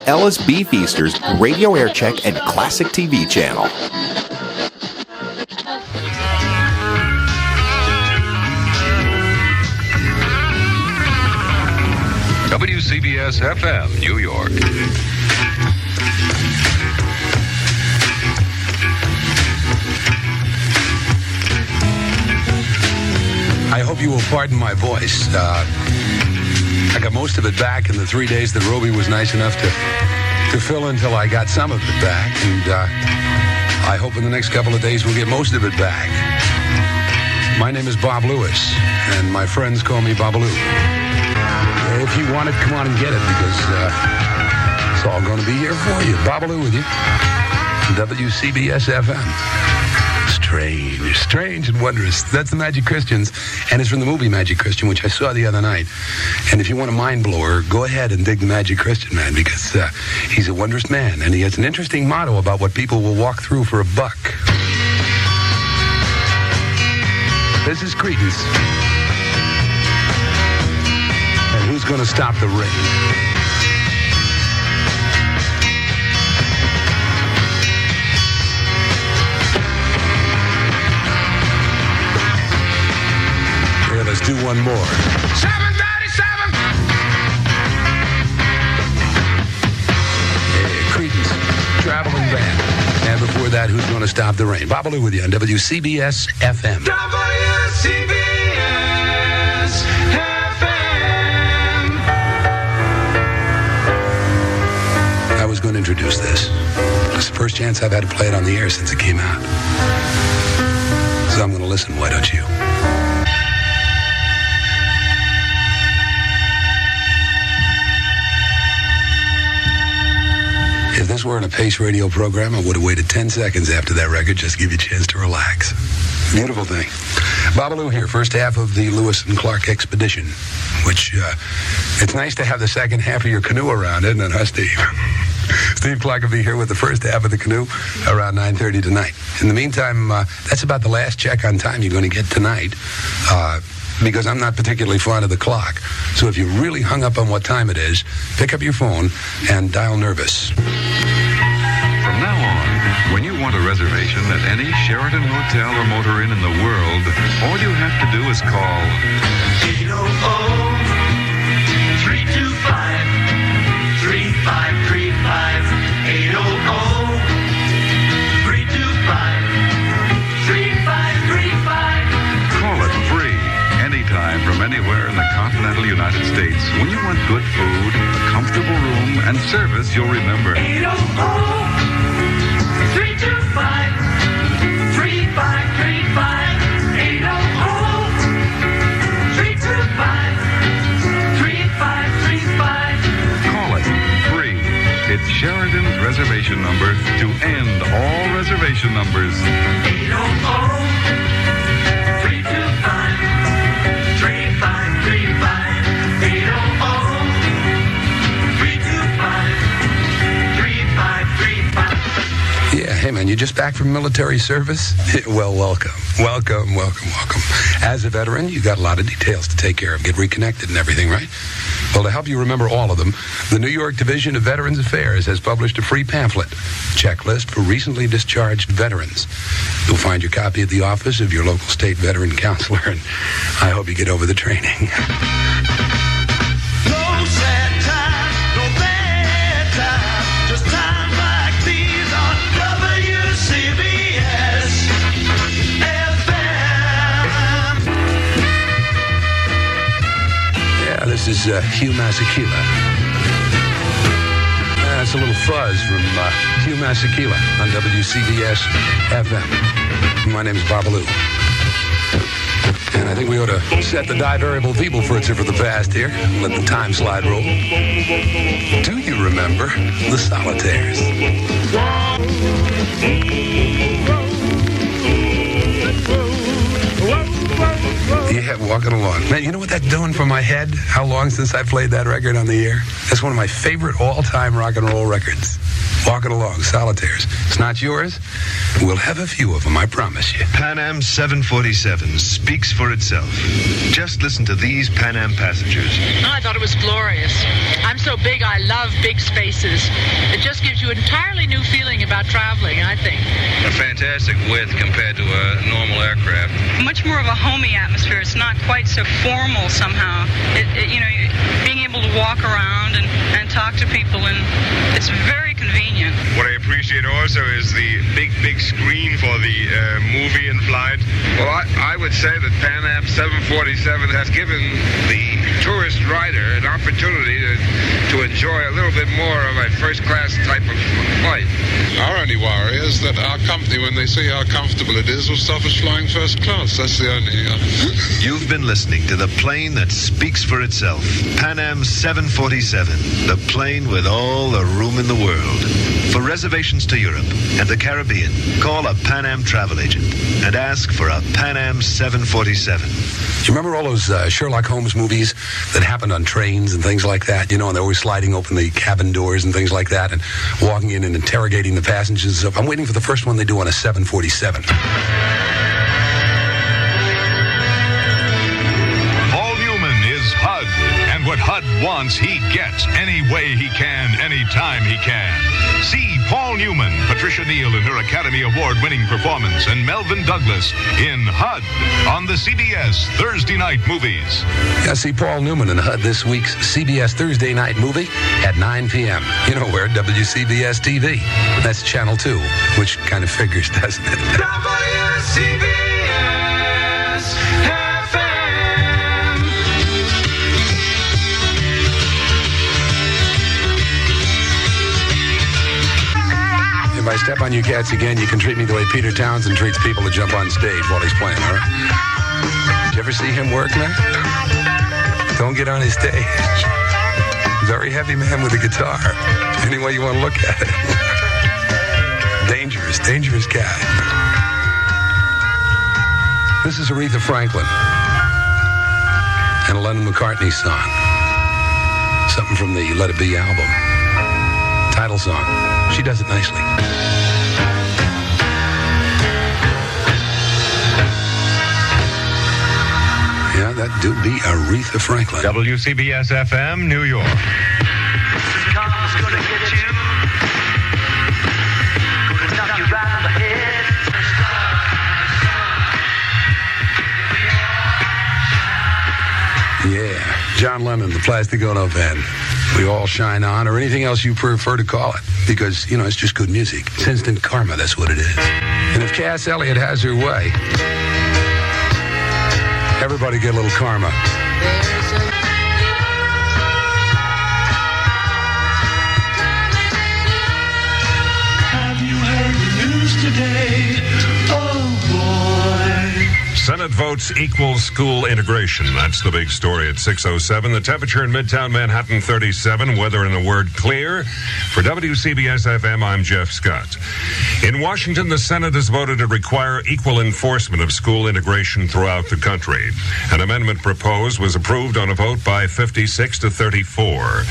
Ellis B. Feaster's Radio Aircheck and Classic TV channel. WCBS-FM, New York. I hope you will pardon my voice. I got most of it back in the 3 days that Roby was nice enough to fill until I got some of it back. And I hope in the next couple of days we'll get most of it back. My name is Bob Lewis, and my friends call me Bob-A-Loo. If you want it, come on and get it, because it's all going to be here for you. Bob-A-Loo with you. WCBS-FM. Strange and wondrous. That's the Magic Christians, and it's from the movie Magic Christian, which I saw the other night. And if you want a mind blower, go ahead and dig the Magic Christian man, because he's a wondrous man, and he has an interesting motto about what people will walk through for a buck. This is Credence. And who's going to stop the rain? Let's do one more. 737. Hey, Credence, traveling band. And before that, who's going to stop the rain? Bob-A-Loo with you on WCBS-FM. WCBS-FM. I was going to introduce this. It's the first chance I've had to play it on the air since it came out. So I'm going to listen, why don't you? If this weren't a Pace radio program, I would have waited 10 seconds after that record just to give you a chance to relax. Beautiful thing. Bob-A-Loo here, first half of the Lewis and Clark expedition, which it's nice to have the second half of your canoe around, isn't it, huh, Steve? Steve Clark will be here with the first half of the canoe around 9:30 tonight. In the meantime, that's about the last check on time you're going to get tonight. Because I'm not particularly fond of the clock. So if you really hung up on what time it is, pick up your phone and dial Nervous. From now on, when you want a reservation at any Sheraton Hotel or Motor Inn in the world, all you have to do is call 800-325-3535. 800-325-3535. Call it free. Anytime from anywhere in the continental United States. When you want good food, a comfortable room, and service you'll remember. 800-325-3535. 800-325-3535. Call it free. It's Sheraton's reservation number to end all reservation numbers. 800-325-3535. Yeah, hey man, you just back from military service? Well, welcome. As a veteran, you got a lot of details to take care of, get reconnected and everything, right? Well, to help you remember all of them, the New York Division of Veterans Affairs has published a free pamphlet, checklist for recently discharged veterans. You'll find your copy at the office of your local state veteran counselor, and I hope you get over the training. This is Hugh Masekela. That's a little fuzz from Hugh Masekela on WCBS-FM. My name is Bob-A-Loo. And I think we ought to set the die variable feeble fritzer for the past here. Let the time slide roll. Do you remember the Solitaires? You Yeah, walking along. Man, you know what that's doing for my head? How long since I played that record on the air? That's one of my favorite all-time rock and roll records. Walking along, Solitaires. It's not yours? We'll have a few of them, I promise you. Pan Am 747 speaks for itself. Just listen to these Pan Am passengers. I thought it was glorious. I'm so big, I love big spaces. It just gives you an entirely new feeling about traveling, I think. A fantastic width compared to a normal aircraft. Much more of a homey atmosphere. It's not quite so formal somehow. Being able to walk around and talk to people, and it's very convenient. What I appreciate also is the big screen for the movie in flight. Well, I would say that Pan Am 747 has given the tourist rider an opportunity to enjoy a little bit more of a first-class type of flight. Our only worry is that our company, when they see how comfortable it is, will stop us flying first class. That's the only... You've been listening to the plane that speaks for itself. Pan Am 747, the plane with all the room in the world. For reservations to Europe and the Caribbean, call a Pan Am travel agent and ask for a Pan Am 747. You remember all those Sherlock Holmes movies that happened on trains and things like that? You know, and they're always sliding open the cabin doors and things like that and walking in and interrogating the passengers and stuff. I'm waiting for the first one they do on a 747. Paul Newman is HUD, and what HUD wants, he gets any way he can, anytime he can. See Paul Newman, Patricia Neal in her Academy Award-winning performance, and Melvin Douglas in HUD on the CBS Thursday Night Movies. Yeah, see Paul Newman in HUD this week's CBS Thursday Night Movie at 9 p.m. You know where? WCBS-TV. That's Channel 2, which kind of figures, doesn't it? WCBS-FM. If I step on you cats again, you can treat me the way Peter Townsend treats people that jump on stage while he's playing, all right? Did you ever see him work, man? Don't get on his stage. Very heavy man with a guitar. Any way you want to look at it. Dangerous guy. This is Aretha Franklin and a Lennon McCartney song. Something from the Let It Be album. Title song. She does it nicely. Yeah, that do be Aretha Franklin. WCBS-FM, New York. Karma's gonna get you. Gonna knock you right on the head. Yeah, John Lennon, the Plastic Ono Band. We all shine on, or anything else you prefer to call it, because, you know, it's just good music. It's instant karma, that's what it is. And if Cass Elliot has her way, everybody get a little karma. Have you heard the news today? Oh boy. Senate votes equal school integration. That's the big story at 6:07. The temperature in Midtown Manhattan, 37. Weather, in a word, clear. For WCBS-FM, I'm Jeff Scott. In Washington, the Senate has voted to require equal enforcement of school integration throughout the country. An amendment proposed was approved on a vote by 56 to 34.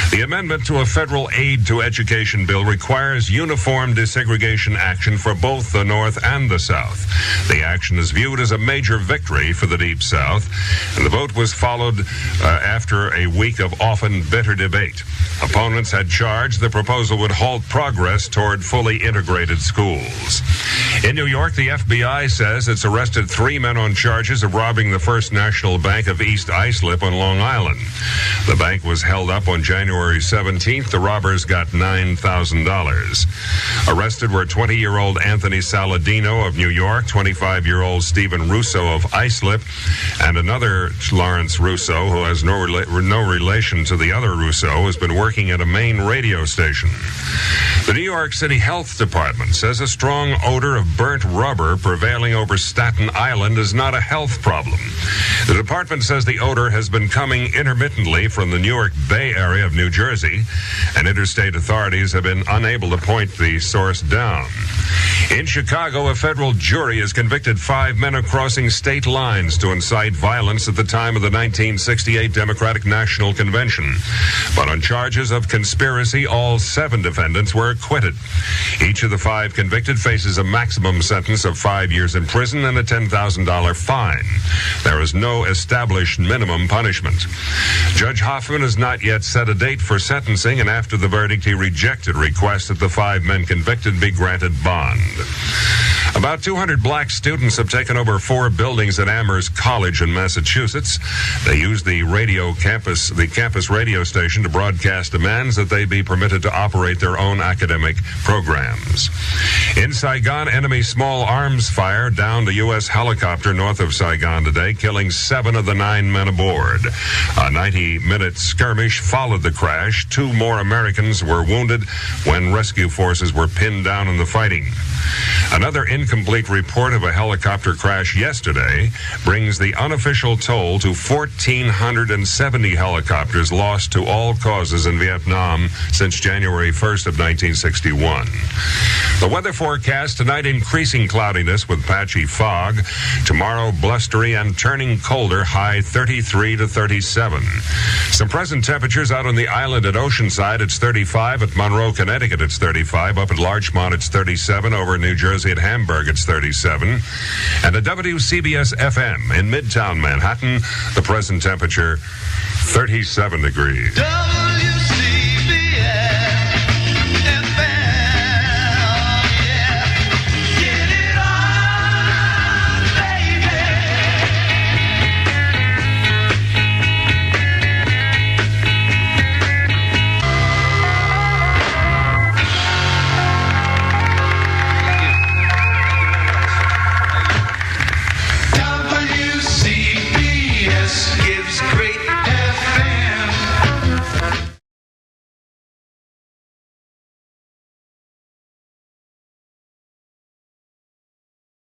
The amendment to a federal aid to education bill requires uniform desegregation action for both the North and the South. The action is viewed as a major victory for the Deep South, and the vote was followed after a week of often bitter debate. Opponents had charged the proposal would halt progress toward fully integrated schools. In New York, the FBI says it's arrested 3 men on charges of robbing the First National Bank of East Islip on Long Island. The bank was held up on January 17th. The robbers got $9,000. Arrested were 20-year-old Anthony Saladino of New York, 25-year-old Stephen Russo of Islip, and another Lawrence Russo, who has no relation to the other Russo, has been working at a Maine radio station. The New York City Health Department says a strong odor of burnt rubber prevailing over Staten Island is not a health problem. The department says the odor has been coming intermittently from the New York Bay area of New Jersey, and interstate authorities have been unable to point the source down. In Chicago, a federal jury has convicted 5 men of crossing state lines to incite violence at the time of the 1968 Democratic National Convention. But on charges of conspiracy, all 7 defendants were acquitted. Each of the 5 convicted faces a maximum sentence of 5 years in prison and a $10,000 fine. There is no established minimum punishment. Judge Hoffman has not yet set a date for sentencing, and after the verdict, he rejected requests that the 5 men convicted be granted bond. About 200 black students have taken over 4 buildings at Amherst College in Massachusetts. They used the campus radio station to broadcast demands that they be permitted to operate their own academic programs. In Saigon, enemy small arms fire downed a U.S. helicopter north of Saigon today, killing 7 of the 9 men aboard. A 90-minute skirmish followed the crash. 2 more Americans were wounded when rescue forces were pinned down in the fighting. Another incomplete report of a helicopter crash yesterday brings the unofficial toll to 1,470 helicopters lost to all causes in Vietnam since January 1st of 1961. The weather forecast tonight: increasing cloudiness with patchy fog. Tomorrow, blustery and turning colder, high 33 to 37. Some present temperatures out on the island at Oceanside, it's 35. At Monroe, Connecticut, it's 35. Up at Larchmont, it's 37. Over New Jersey at Hamburg, it's 37. And at WCBS-FM in Midtown Manhattan, the present temperature, 37 degrees.